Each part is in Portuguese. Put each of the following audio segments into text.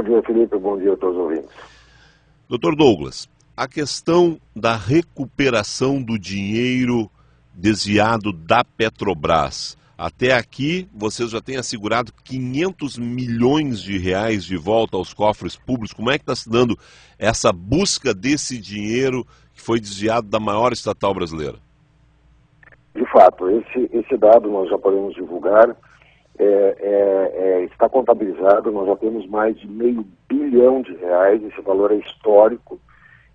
Bom dia, Felipe. Bom dia a todos os ouvintes. Doutor Douglas, a questão da recuperação do dinheiro desviado da Petrobras. Até aqui, vocês já têm assegurado 500 milhões de reais de volta aos cofres públicos. Como é que está se dando essa busca desse dinheiro que foi desviado da maior estatal brasileira? De fato, esse dado nós já podemos divulgar, está contabilizado, nós já temos mais de R$500 bilhão, esse valor é histórico,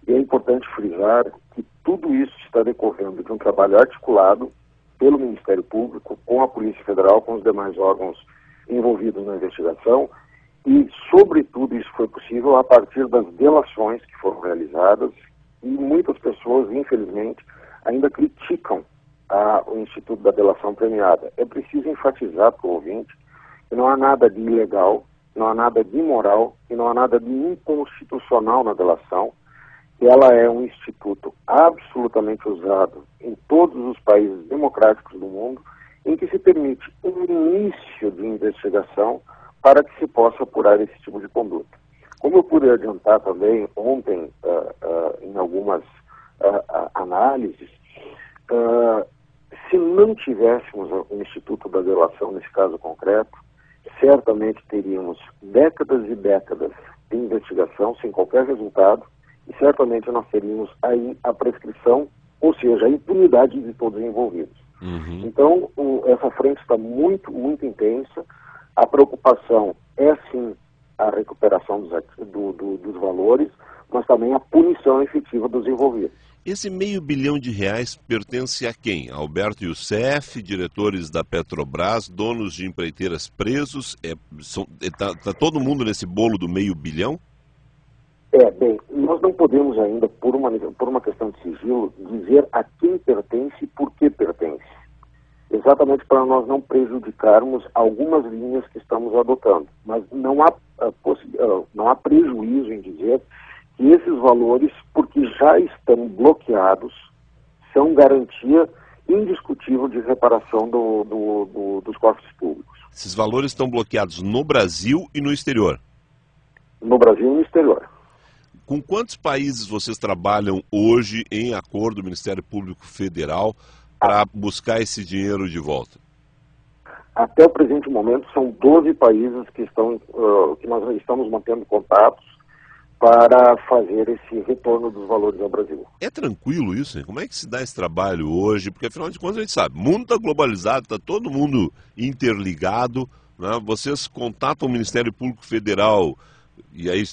e é importante frisar que tudo isso está decorrendo de um trabalho articulado pelo Ministério Público, com a Polícia Federal, com os demais órgãos envolvidos na investigação, e, sobretudo, isso foi possível a partir das delações que foram realizadas, e muitas pessoas, infelizmente, ainda criticam o Instituto da Delação Premiada. É preciso enfatizar para o ouvinte que não há nada de ilegal, não há nada de imoral e não há nada de inconstitucional na delação, que ela é um instituto absolutamente usado em todos os países democráticos do mundo, em que se permite um início de investigação para que se possa apurar esse tipo de conduta. Como eu pude adiantar também ontem em algumas análises, se não tivéssemos o Instituto da Delação nesse caso concreto, certamente teríamos décadas e décadas de investigação sem qualquer resultado, e certamente nós teríamos aí a prescrição, ou seja, a impunidade de todos os envolvidos. Uhum. Então, essa frente está muito, muito intensa. A preocupação é, sim, a recuperação dos valores, mas também a punição efetiva dos envolvidos. Esse R$500 bilhão pertence a quem? Alberto Youssef, diretores da Petrobras, donos de empreiteiras presos? Tá todo mundo nesse bolo do R$500 bilhão? Bem, nós não podemos ainda, por uma questão de sigilo, dizer a quem pertence e por que pertence. Exatamente para nós não prejudicarmos algumas linhas que estamos adotando. Mas não há prejuízo em dizer que esses valores, porque já estão bloqueados, são garantia indiscutível de reparação dos cofres públicos. Esses valores estão bloqueados no Brasil e no exterior? No Brasil e no exterior. Com quantos países vocês trabalham hoje em acordo do Ministério Público Federal para buscar esse dinheiro de volta? Até o presente momento são 12 países que nós estamos mantendo contatos para fazer esse retorno dos valores ao Brasil. É tranquilo isso, hein? Como é que se dá esse trabalho hoje? Porque afinal de contas a gente sabe, o mundo está globalizado, está todo mundo interligado, né? Vocês contatam o Ministério Público Federal e aí,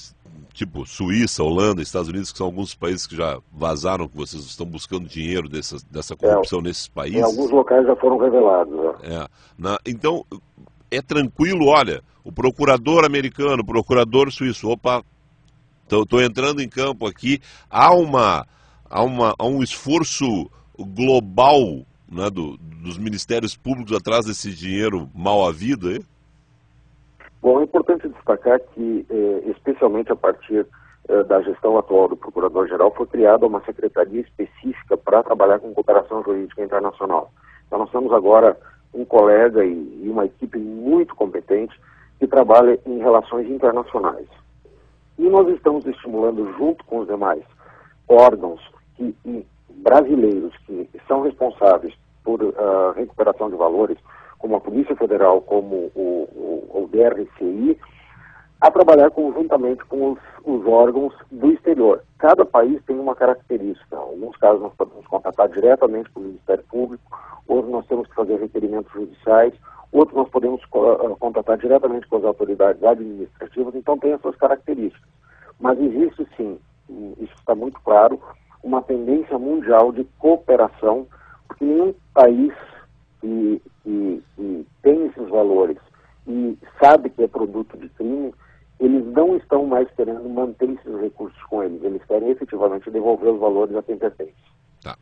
tipo Suíça, Holanda, Estados Unidos, que são alguns países que já vazaram que vocês estão buscando dinheiro dessa corrupção nesses países. Em alguns locais já foram revelados. Né? Então, é tranquilo, olha, o procurador americano, o procurador suíço, opa, estou entrando em campo aqui, há um esforço global, né, dos ministérios públicos atrás desse dinheiro mal havido, hein? Bom, é importante destacar que, especialmente a partir da gestão atual do Procurador-Geral, foi criada uma secretaria específica para trabalhar com cooperação jurídica internacional. Então, nós temos agora um colega e uma equipe muito competente que trabalha em relações internacionais. E nós estamos estimulando, junto com os demais órgãos brasileiros que são responsáveis por recuperação de valores, como a Polícia Federal, como o DRCI, a trabalhar conjuntamente com os órgãos do exterior. Cada país tem uma característica. Em alguns casos nós podemos contatar diretamente com o Ministério Público, outros nós temos que fazer requerimentos judiciais, outros nós podemos contatar diretamente com as autoridades administrativas, então tem as suas características. Mas existe sim, isso está muito claro, uma tendência mundial de cooperação, porque nenhum país que tem esses valores e sabe que é produto de crime, eles não estão mais querendo manter esses recursos com eles querem efetivamente devolver os valores a quem pertence. Tá.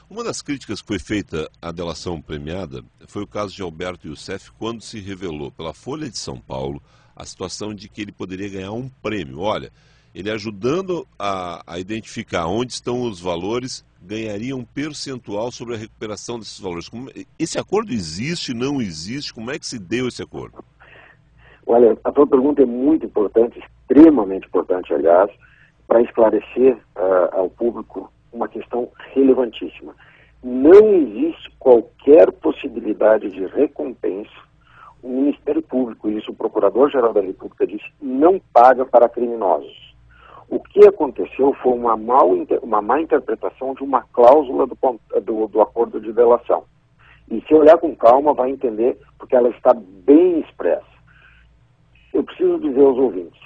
Uma das críticas que foi feita à delação premiada foi o caso de Alberto Youssef, quando se revelou pela Folha de São Paulo a situação de que ele poderia ganhar um prêmio. Olha, ele ajudando a identificar onde estão os valores, ganharia um percentual sobre a recuperação desses valores. Esse acordo existe, não existe? Como é que se deu esse acordo? Olha, a tua pergunta é muito importante, extremamente importante, aliás, para esclarecer ao público uma questão relevantíssima. Não existe qualquer possibilidade de recompensa. O Ministério Público, isso o Procurador-Geral da República disse, não paga para criminosos. O que aconteceu foi uma má interpretação de uma cláusula do acordo de delação. E se olhar com calma, vai entender, porque ela está bem expressa. Eu preciso dizer aos ouvintes,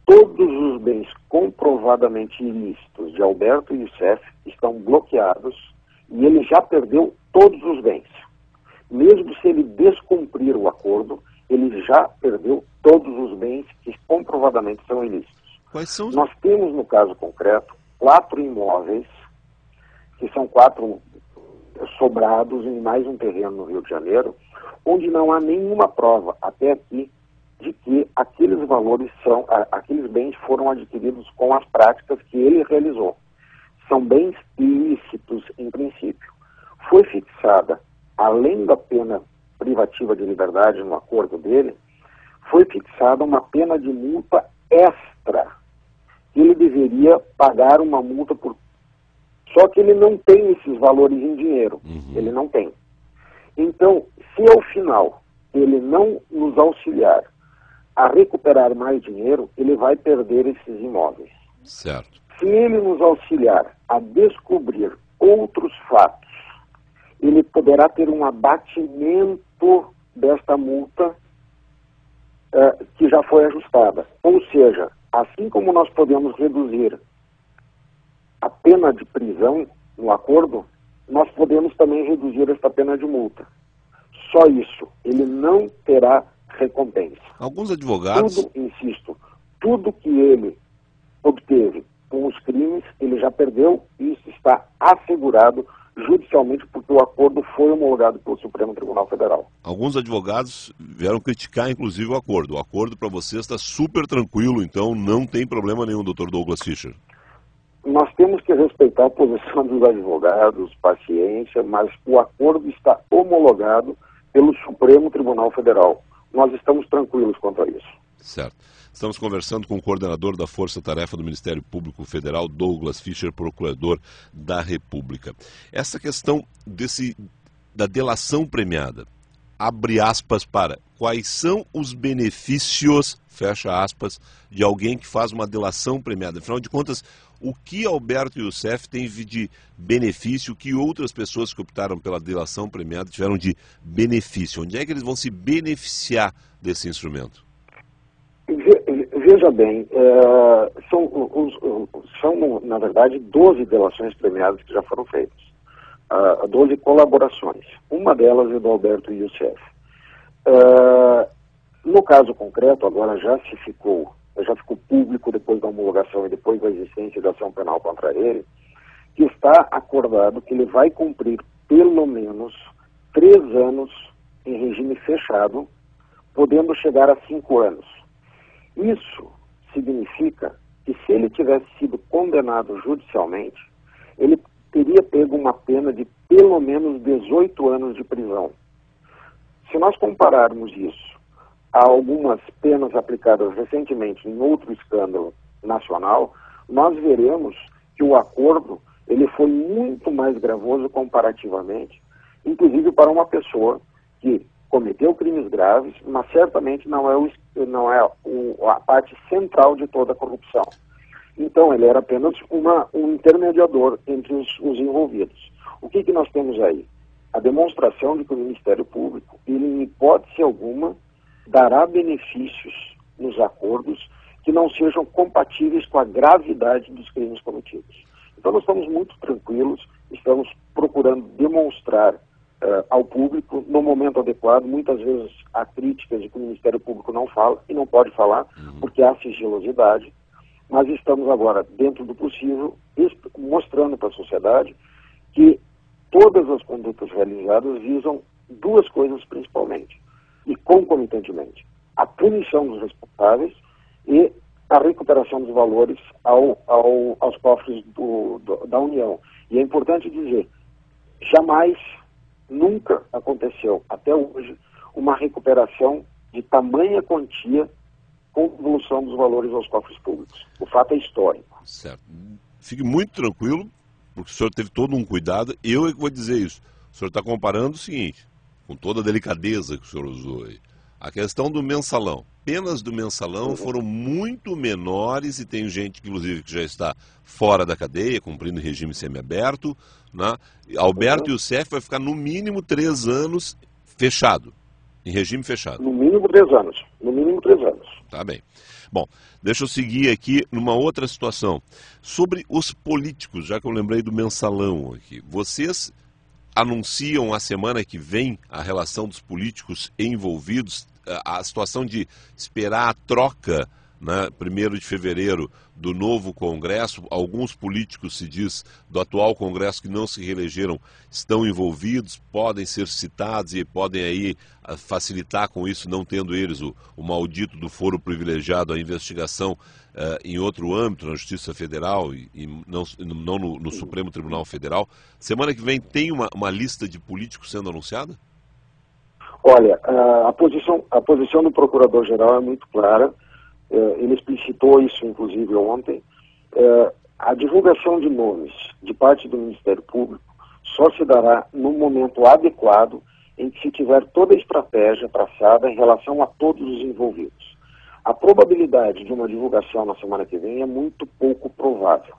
todos os bens comprovadamente ilícitos de Alberto Youssef estão bloqueados e ele já perdeu todos os bens. Mesmo se ele descumprir o acordo, ele já perdeu todos os bens que comprovadamente são ilícitos. Quais são os... Nós temos, no caso concreto, 4 imóveis, que são 4 sobrados em mais um terreno no Rio de Janeiro, onde não há nenhuma prova, até aqui, de que aqueles aqueles bens foram adquiridos com as práticas que ele realizou. São bens ilícitos, em princípio. Foi fixada, além da pena privativa de liberdade no acordo dele, foi fixada uma pena de multa extra. Ele deveria pagar uma multa por... Só que ele não tem esses valores em dinheiro. Ele não tem. Então, se ao final ele não nos auxiliar a recuperar mais dinheiro, ele vai perder esses imóveis. Certo. Se ele nos auxiliar a descobrir outros fatos, ele poderá ter um abatimento desta multa que já foi ajustada. Ou seja, assim como nós podemos reduzir a pena de prisão no acordo, nós podemos também reduzir esta pena de multa. Só isso. Ele não terá recompensa. Alguns advogados... Tudo que ele obteve com os crimes, ele já perdeu e isso está assegurado judicialmente porque o acordo foi homologado pelo Supremo Tribunal Federal. Alguns advogados vieram criticar, inclusive, o acordo. O acordo para você está super tranquilo, então não tem problema nenhum, Dr. Douglas Fischer. Nós temos que respeitar a posição dos advogados, paciência, mas o acordo está homologado pelo Supremo Tribunal Federal. Nós estamos tranquilos quanto a isso. Certo. Estamos conversando com o coordenador da Força Tarefa do Ministério Público Federal, Douglas Fischer, procurador da República. Essa questão da delação premiada, abre aspas para, quais são os benefícios, fecha aspas, de alguém que faz uma delação premiada? Afinal de contas, o que Alberto Youssef tem de benefício, o que outras pessoas que optaram pela delação premiada tiveram de benefício? Onde é que eles vão se beneficiar desse instrumento? Veja bem, são, na verdade, 12 delações premiadas que já foram feitas. 12 colaborações. Uma delas é do Alberto Youssef. No caso concreto, agora já ficou público depois da homologação e depois da existência da ação penal contra ele, que está acordado que ele vai cumprir pelo menos 3 anos em regime fechado, podendo chegar a 5 anos. Isso significa que se ele tivesse sido condenado judicialmente, ele teria pego uma pena de pelo menos 18 anos de prisão. Se nós compararmos isso a algumas penas aplicadas recentemente em outro escândalo nacional, nós veremos que o acordo ele foi muito mais gravoso comparativamente, inclusive para uma pessoa que cometeu crimes graves, mas certamente não é a parte central de toda a corrupção. Então, ele era apenas um intermediador entre os envolvidos. O que nós temos aí? A demonstração de que o Ministério Público, ele, em hipótese alguma, dará benefícios nos acordos que não sejam compatíveis com a gravidade dos crimes cometidos. Então, nós estamos muito tranquilos, estamos procurando demonstrar ao público, no momento adequado. Muitas vezes há críticas de que o Ministério Público não fala, e não pode falar, porque há sigilosidade, mas estamos agora, dentro do possível, mostrando para a sociedade que todas as condutas realizadas visam 2 coisas principalmente, e concomitantemente: a punição dos responsáveis e a recuperação dos valores aos cofres da União. E é importante dizer, jamais, nunca aconteceu, até hoje, uma recuperação de tamanha quantia com devolução dos valores aos cofres públicos. O fato é histórico. Certo. Fique muito tranquilo, porque o senhor teve todo um cuidado. Eu é que vou dizer isso. O senhor está comparando o seguinte, com toda a delicadeza que o senhor usou aí. A questão do mensalão. Penas do mensalão foram muito menores e tem gente, inclusive, que já está fora da cadeia, cumprindo regime semiaberto, né? Alberto Youssef vai ficar no mínimo 3 anos fechado, em regime fechado. No mínimo 3 anos. No mínimo 3 anos. Tá bem. Bom, deixa eu seguir aqui numa outra situação. Sobre os políticos, já que eu lembrei do mensalão aqui. Vocês anunciam a semana que vem a relação dos políticos envolvidos, a situação de esperar a troca, né, 1º de fevereiro, do novo Congresso. Alguns políticos, se diz, do atual Congresso que não se reelegeram, estão envolvidos, podem ser citados e podem aí facilitar com isso, não tendo eles o maldito do foro privilegiado, a investigação em outro âmbito, na Justiça Federal e não no Supremo Tribunal Federal. Semana que vem tem uma lista de políticos sendo anunciada? Olha, a posição do Procurador-Geral é muito clara. Ele explicitou isso, inclusive, ontem. A divulgação de nomes de parte do Ministério Público só se dará no momento adequado em que se tiver toda a estratégia traçada em relação a todos os envolvidos. A probabilidade de uma divulgação na semana que vem é muito pouco provável.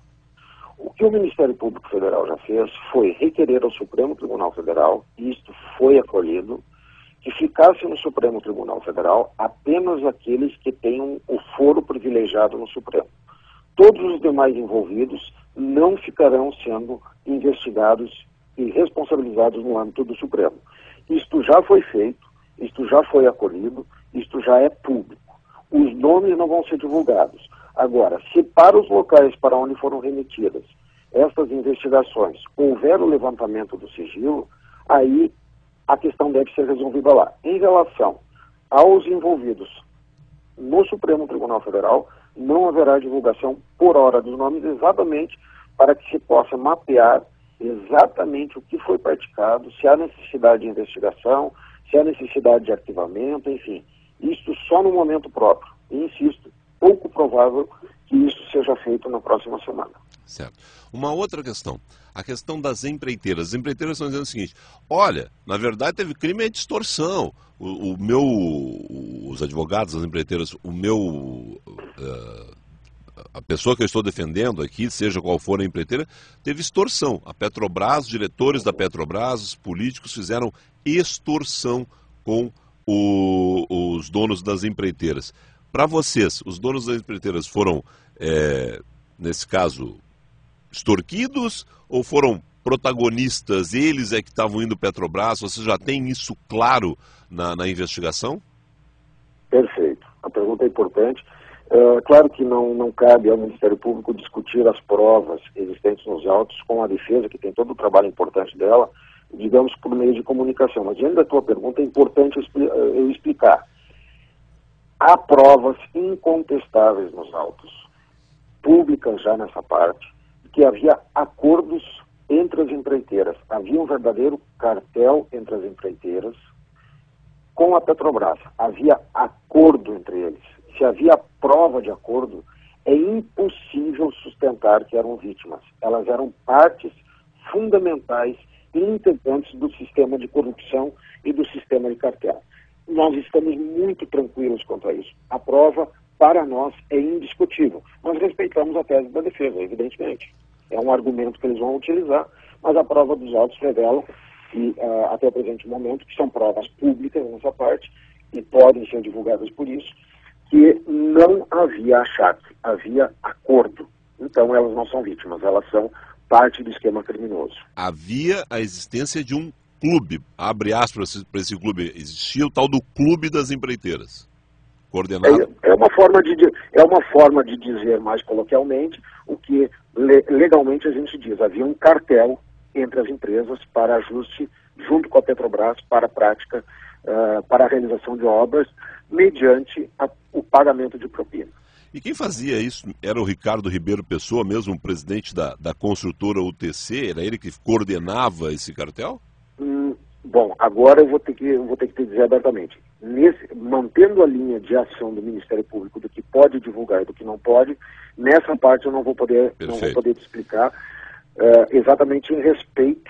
O que o Ministério Público Federal já fez foi requerer ao Supremo Tribunal Federal, e isto foi acolhido, que ficasse no Supremo Tribunal Federal apenas aqueles que tenham o foro privilegiado no Supremo. Todos os demais envolvidos não ficarão sendo investigados e responsabilizados no âmbito do Supremo. Isto já foi feito, isto já foi acolhido, isto já é público. Os nomes não vão ser divulgados. Agora, se para os locais para onde foram remetidas estas investigações houver o levantamento do sigilo, aí a questão deve ser resolvida lá. Em relação aos envolvidos no Supremo Tribunal Federal, não haverá divulgação por hora dos nomes, exatamente para que se possa mapear exatamente o que foi praticado, se há necessidade de investigação, se há necessidade de arquivamento, enfim. Isto só no momento próprio. E, insisto, pouco provável que isso seja feito na próxima semana. Certo. Uma outra questão, a questão das empreiteiras. As empreiteiras estão dizendo o seguinte: olha, na verdade teve crime de extorsão. Os advogados das empreiteiras, a pessoa que eu estou defendendo aqui, seja qual for a empreiteira, teve extorsão. A Petrobras, os diretores da Petrobras, os políticos fizeram extorsão com os donos das empreiteiras. Para vocês, os donos das empreiteiras foram, nesse caso, extorquidos ou foram protagonistas? Eles é que estavam indo Petrobras? Você já tem isso claro na investigação? Perfeito. A pergunta é importante. Claro que não cabe ao Ministério Público discutir as provas existentes nos autos com a defesa, que tem todo o trabalho importante dela, digamos, por meio de comunicação. Mas diante da tua pergunta, é importante eu explicar. Há provas incontestáveis nos autos, públicas já nessa parte, que havia acordos entre as empreiteiras. Havia um verdadeiro cartel entre as empreiteiras com a Petrobras. Havia acordo entre eles. Se havia prova de acordo, é impossível sustentar que eram vítimas. Elas eram partes fundamentais e integrantes do sistema de corrupção e do sistema de cartel. Nós estamos muito tranquilos quanto a isso. A prova, para nós, é indiscutível. Nós respeitamos a tese da defesa, evidentemente. É um argumento que eles vão utilizar, mas a prova dos autos revela, e até o presente momento, que são provas públicas nessa parte, e podem ser divulgadas por isso, que não havia achaque, havia acordo. Então elas não são vítimas, elas são parte do esquema criminoso. Havia a existência de um clube, abre aspas para esse clube, existia o tal do Clube das Empreiteiras, coordenado... É uma forma de dizer mais coloquialmente o que legalmente a gente diz. Havia um cartel entre as empresas para ajuste junto com a Petrobras para a prática, para a realização de obras mediante o pagamento de propina. E quem fazia isso era o Ricardo Ribeiro Pessoa, mesmo o presidente da construtora UTC? Era ele que coordenava esse cartel? Bom, agora eu vou ter que te dizer abertamente. Mantendo a linha de ação do Ministério Público do que pode divulgar e do que não pode, nessa parte eu não vou poder te explicar exatamente em respeito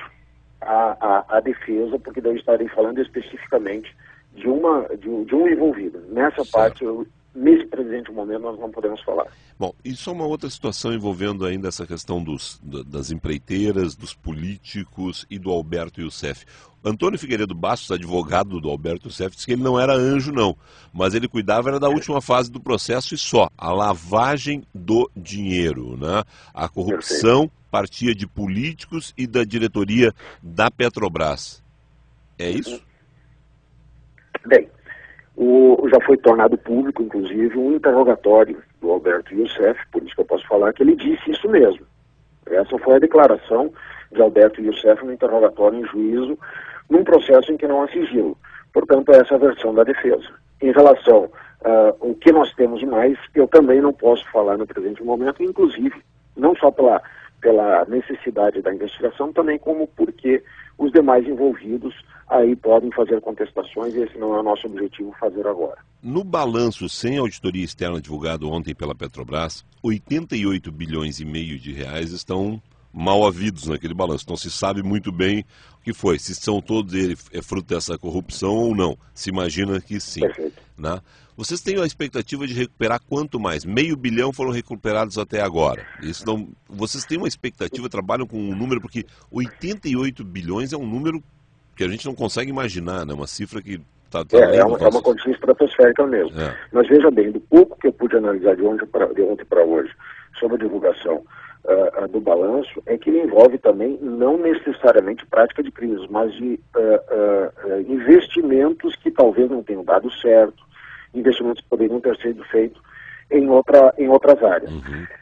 à defesa, porque daí eu estarei falando especificamente de um envolvido. Nessa parte, nesse presente momento, nós não podemos falar. Bom, isso é uma outra situação envolvendo ainda essa questão das empreiteiras, dos políticos e do Alberto Youssef. Antônio Figueiredo Bastos, advogado do Alberto Youssef, disse que ele não era anjo, não, mas ele cuidava era da última fase do processo e só, a lavagem do dinheiro, né? A corrupção partia de políticos e da diretoria da Petrobras. É isso? Bem, já foi tornado público, inclusive, um interrogatório do Alberto Youssef, por isso que eu posso falar que ele disse isso mesmo. Essa foi a declaração de Alberto Youssef no interrogatório em juízo, num processo em que não há sigilo. Portanto, essa é a versão da defesa. Em relação ao que nós temos mais, eu também não posso falar no presente momento, inclusive, não só pela necessidade da investigação, também como porque os demais envolvidos aí podem fazer contestações e esse não é o nosso objetivo fazer agora. No balanço sem auditoria externa divulgado ontem pela Petrobras, 88 bilhões e meio de reais estão mal havidos naquele balanço. Não se sabe muito bem o que foi, se são todos eles fruto dessa corrupção ou não. Se imagina que sim. Perfeito. Né? Vocês têm a expectativa de recuperar quanto mais? Meio bilhão foram recuperados até agora. Isso não... Vocês têm uma expectativa, trabalham com um número, porque 88 bilhões é um número que a gente não consegue imaginar, né? Uma cifra que está é uma quantia estratosférica mesmo. Mas veja bem, do pouco que eu pude analisar de ontem para hoje sobre a divulgação do balanço, é que ele envolve também não necessariamente prática de crimes, mas de investimentos que talvez não tenham dado certo, investimentos que poderiam ter sido feitos em outras áreas.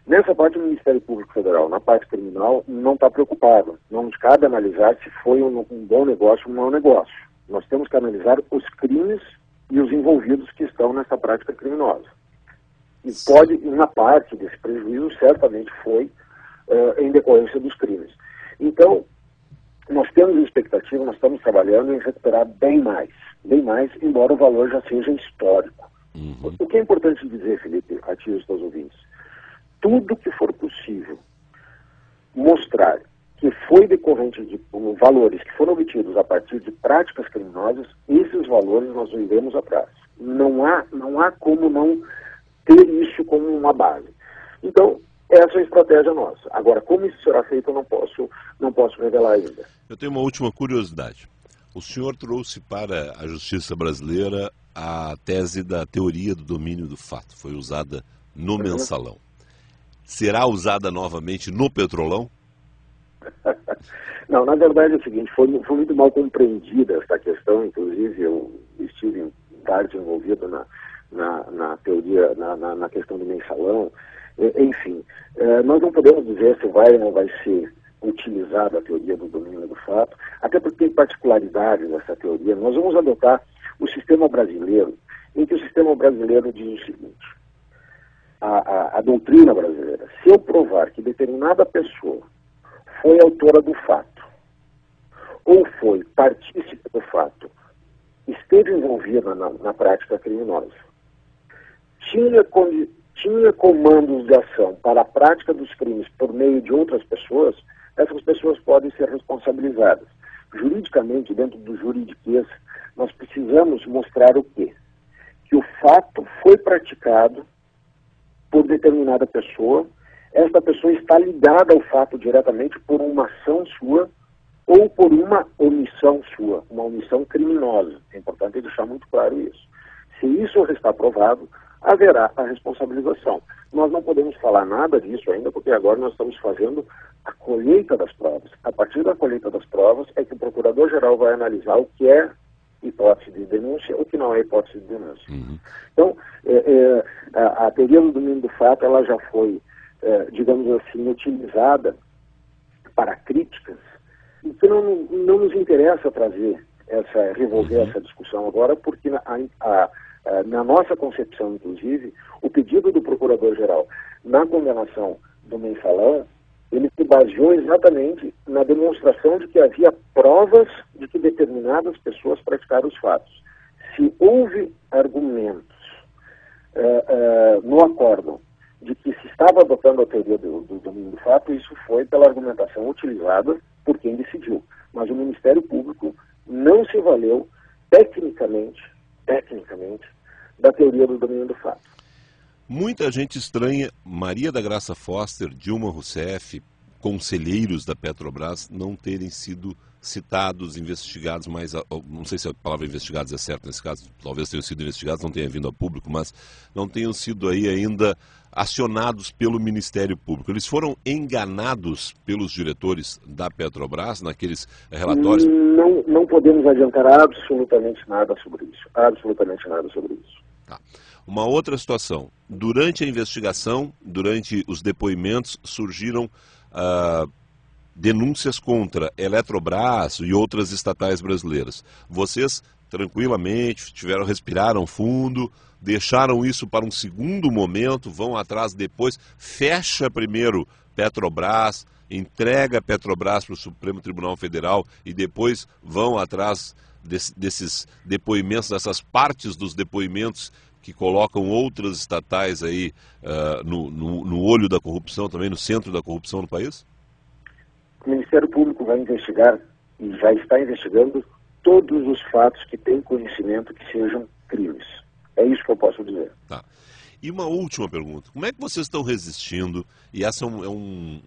Nessa parte, o Ministério Público Federal, na parte criminal, não está preocupado. Não nos cabe analisar se foi um bom negócio ou um mau negócio. Nós temos que analisar os crimes e os envolvidos que estão nessa prática criminosa. E uma parte desse prejuízo certamente foi em decorrência dos crimes. Então, nós temos expectativa, nós estamos trabalhando em recuperar bem mais, embora o valor já seja histórico. O que é importante dizer, Felipe, a ti e aos teus ouvintes, tudo que for possível mostrar que foi decorrente de valores que foram obtidos a partir de práticas criminosas, esses valores nós iremos atrás. Não há como não ter isso como uma base. Então, essa é a estratégia nossa. Agora, como isso será feito, eu não posso revelar ainda. Eu tenho uma última curiosidade. O senhor trouxe para a justiça brasileira a tese da teoria do domínio do fato. Foi usada no Mensalão. Será usada novamente no Petrolão? Não, na verdade é o seguinte, foi muito mal compreendida essa questão, inclusive eu estive em parte envolvido na teoria, na questão do Mensalão. Enfim, nós não podemos dizer se vai ou não vai ser utilizada a teoria do domínio do fato, até porque tem particularidades dessa teoria. Nós vamos adotar o sistema brasileiro, em que o sistema brasileiro diz o seguinte: a doutrina brasileira, se eu provar que determinada pessoa foi autora do fato, ou foi partícipe do fato, esteve envolvida na prática criminosa, tinha comandos de ação para a prática dos crimes por meio de outras pessoas, essas pessoas podem ser responsabilizadas. Juridicamente, dentro do juridiquês, nós precisamos mostrar o quê? Que o fato foi praticado por determinada pessoa, esta pessoa está ligada ao fato diretamente por uma ação sua ou por uma omissão sua, uma omissão criminosa. É importante deixar muito claro isso. Se isso está provado, haverá a responsabilização. Nós não podemos falar nada disso ainda, porque agora nós estamos fazendo a colheita das provas. A partir da colheita das provas é que o Procurador-Geral vai analisar o que é hipótese de denúncia, o que não é hipótese de denúncia. Então, a teoria do domínio do fato, ela já foi, digamos assim, utilizada para críticas, e que não nos interessa revolver essa discussão agora, porque na nossa concepção, inclusive, o pedido do Procurador-Geral na condenação do Mensalão, ele se baseou exatamente na demonstração de que havia provas de que determinadas pessoas praticaram os fatos. Se houve argumentos no acórdão de que se estava adotando a teoria do domínio do fato, isso foi pela argumentação utilizada por quem decidiu. Mas o Ministério Público não se valeu tecnicamente, da teoria do domínio do fato. Muita gente estranha Maria da Graça Foster, Dilma Rousseff, conselheiros da Petrobras não terem sido citados, investigados, mas não sei se a palavra investigados é certa nesse caso, talvez tenham sido investigados, não tenha vindo a público, mas não tenham sido aí ainda acionados pelo Ministério Público. Eles foram enganados pelos diretores da Petrobras naqueles relatórios? Não podemos adiantar absolutamente nada sobre isso. Absolutamente nada sobre isso. Tá. Uma outra situação. Durante a investigação, durante os depoimentos, surgiram denúncias contra Eletrobras e outras estatais brasileiras. Vocês, tranquilamente, respiraram fundo, deixaram isso para um segundo momento, vão atrás depois, fecha primeiro Petrobras, entrega a Petrobras para o Supremo Tribunal Federal e depois vão atrás desses depoimentos, dessas partes dos depoimentos que colocam outras estatais aí no olho da corrupção, também no centro da corrupção no país? O Ministério Público vai investigar e já está investigando todos os fatos que têm conhecimento que sejam crimes. É isso que eu posso dizer. Tá. E uma última pergunta. Como é que vocês estão resistindo? E essa é um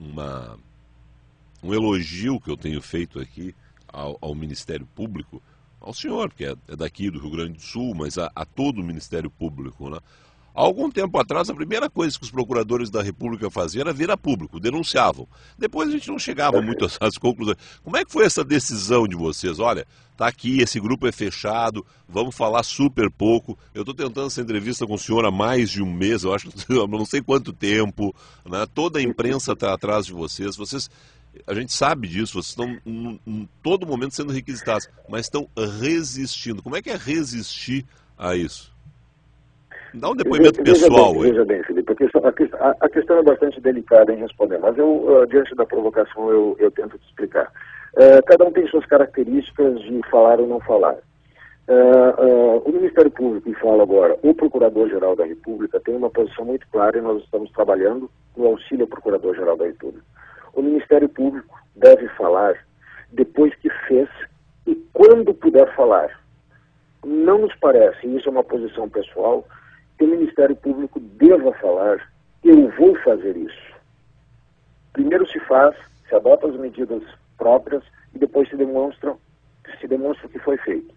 elogio que eu tenho feito aqui ao Ministério Público, ao senhor, que é daqui do Rio Grande do Sul, mas a todo o Ministério Público, né? Há algum tempo atrás, a primeira coisa que os procuradores da República faziam era vir a público, denunciavam. Depois a gente não chegava muito às conclusões. Como é que foi essa decisão de vocês? Olha, tá aqui, esse grupo é fechado, vamos falar super pouco. Eu estou tentando essa entrevista com o senhor há mais de um mês, eu acho, não sei quanto tempo, né? Toda a imprensa está atrás de vocês. A gente sabe disso, vocês estão em todo momento sendo requisitados, mas estão resistindo. Como é que é resistir a isso? Dá um depoimento pessoal. Veja bem, Felipe, a questão é bastante delicada em responder, mas diante da provocação, eu tento te explicar. Cada um tem suas características de falar ou não falar. O Ministério Público, e falo agora, o Procurador-Geral da República tem uma posição muito clara e nós estamos trabalhando no auxílio ao Procurador-Geral da República. O Ministério Público deve falar depois que fez e quando puder falar. Não nos parece, e isso é uma posição pessoal, que o Ministério Público deva falar, eu vou fazer isso. Primeiro se faz, se adota as medidas próprias e depois se demonstra o que foi feito.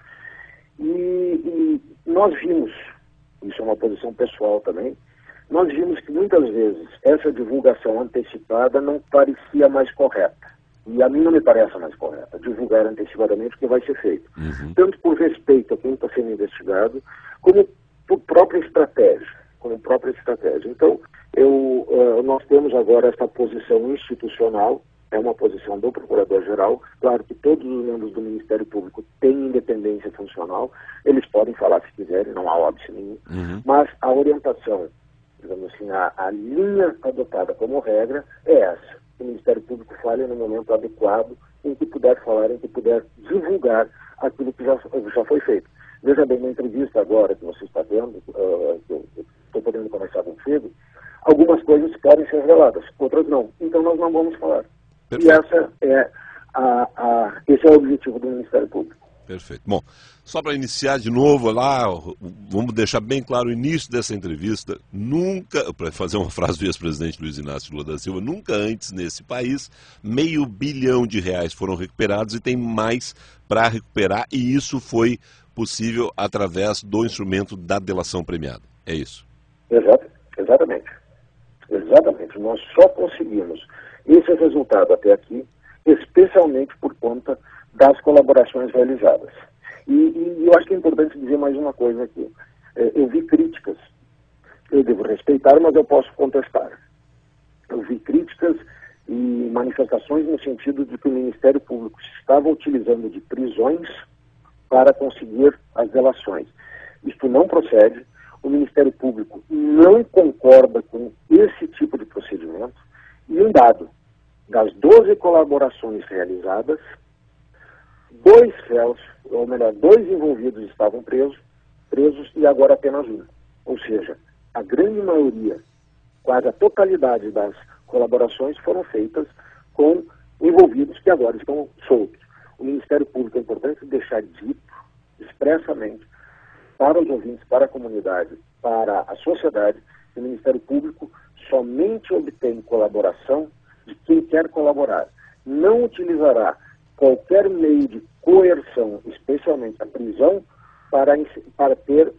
E nós vimos, isso é uma posição pessoal também, nós vimos que muitas vezes essa divulgação antecipada não parecia mais correta. E a mim não me parece a mais correta, divulgar antecipadamente o que vai ser feito. Tanto por respeito a quem está sendo investigado, como por própria estratégia. Então, nós temos agora essa posição institucional, é uma posição do Procurador-Geral. Claro que todos os membros do Ministério Público têm independência funcional, eles podem falar se quiserem, não há óbice nenhum, mas a orientação, digamos assim, a linha adotada como regra é essa. O Ministério Público fale no momento adequado, em que puder falar, em que puder divulgar aquilo que já foi feito. Veja bem, na entrevista agora que você está vendo, que eu estou podendo conversar contigo, algumas coisas podem ser reveladas, outras não. Então nós não vamos falar. Perfeito. E esse é o objetivo do Ministério Público. Perfeito. Bom, só para iniciar de novo lá, vamos deixar bem claro o início dessa entrevista. Nunca, para fazer uma frase do ex-presidente Luiz Inácio Lula da Silva, nunca antes nesse país, R$500 bilhão foram recuperados e tem mais para recuperar, e isso foi possível através do instrumento da delação premiada. É isso? Exatamente. Nós só conseguimos esse resultado até aqui, especialmente por conta das colaborações realizadas. E eu acho que é importante dizer mais uma coisa aqui. Eu vi críticas, eu devo respeitar, mas eu posso contestar. Eu vi críticas e manifestações no sentido de que o Ministério Público estava utilizando de prisões para conseguir as delações. Isto não procede, o Ministério Público não concorda com esse tipo de procedimento, e um dado, das 12 colaborações realizadas, 2 réus, ou melhor, 2 envolvidos estavam presos e agora apenas um. Ou seja, a grande maioria, quase a totalidade das colaborações foram feitas com envolvidos que agora estão soltos. O Ministério Público, é importante deixar dito expressamente para os ouvintes, para a comunidade, para a sociedade, que o Ministério Público somente obtém colaboração de quem quer colaborar. Não utilizará qualquer meio de coerção, especialmente a prisão, para ter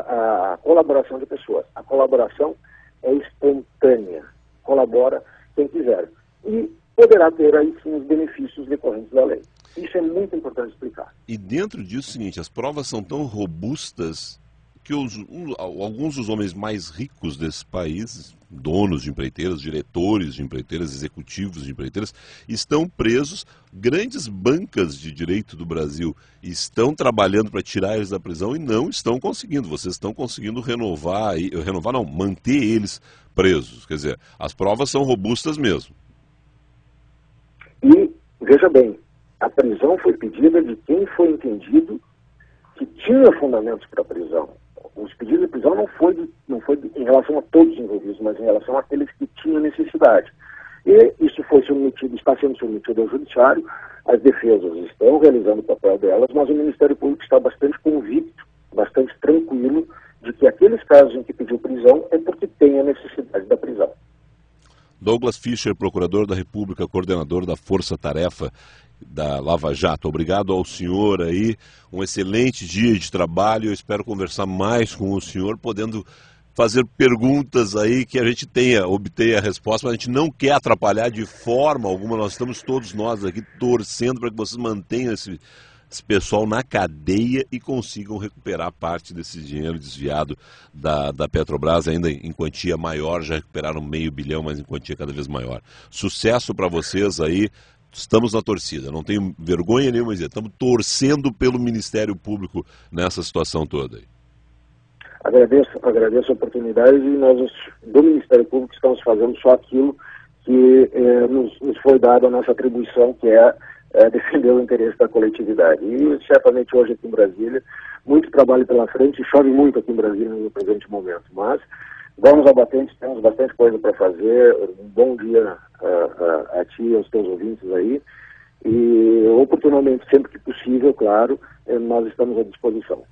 a colaboração de pessoas. A colaboração é espontânea, colabora quem quiser. E poderá ter aí sim os benefícios decorrentes da lei. Isso é muito importante explicar. E dentro disso, é o seguinte, as provas são tão robustas que alguns dos homens mais ricos desse país, donos de empreiteiras, diretores de empreiteiras, executivos de empreiteiras, estão presos. Grandes bancas de direito do Brasil estão trabalhando para tirar eles da prisão e não estão conseguindo. Vocês estão conseguindo manter eles presos. Quer dizer, as provas são robustas mesmo. E, veja bem, a prisão foi pedida de quem foi entendido que tinha fundamentos para a prisão. Os pedidos de prisão não foi em relação a todos os envolvidos, mas em relação àqueles que tinham necessidade. E isso está sendo submetido ao judiciário, as defesas estão realizando o papel delas, mas o Ministério Público está bastante convicto, bastante tranquilo, de que aqueles casos em que pediu prisão é porque tem a necessidade da prisão. Douglas Fischer, procurador da República, coordenador da Força Tarefa da Lava Jato. Obrigado ao senhor aí, um excelente dia de trabalho. Eu espero conversar mais com o senhor, podendo fazer perguntas aí que a gente obtenha a resposta, mas a gente não quer atrapalhar de forma alguma. Nós estamos todos nós aqui torcendo para que vocês mantenham esse pessoal na cadeia e consigam recuperar parte desse dinheiro desviado da Petrobras, ainda em quantia maior. Já recuperaram $500 milhão, mas em quantia cada vez maior. Sucesso para vocês aí. Estamos na torcida, não tenho vergonha nenhuma de dizer, estamos torcendo pelo Ministério Público nessa situação toda aí. Agradeço a oportunidade e nós do Ministério Público estamos fazendo só aquilo que nos foi dado a nossa atribuição, que é defender o interesse da coletividade. E certamente hoje aqui em Brasília, muito trabalho pela frente, chove muito aqui em Brasília no presente momento, mas vamos ao batente, temos bastante coisa para fazer. Um bom dia a ti e aos teus ouvintes aí. E oportunamente, sempre que possível, claro, nós estamos à disposição.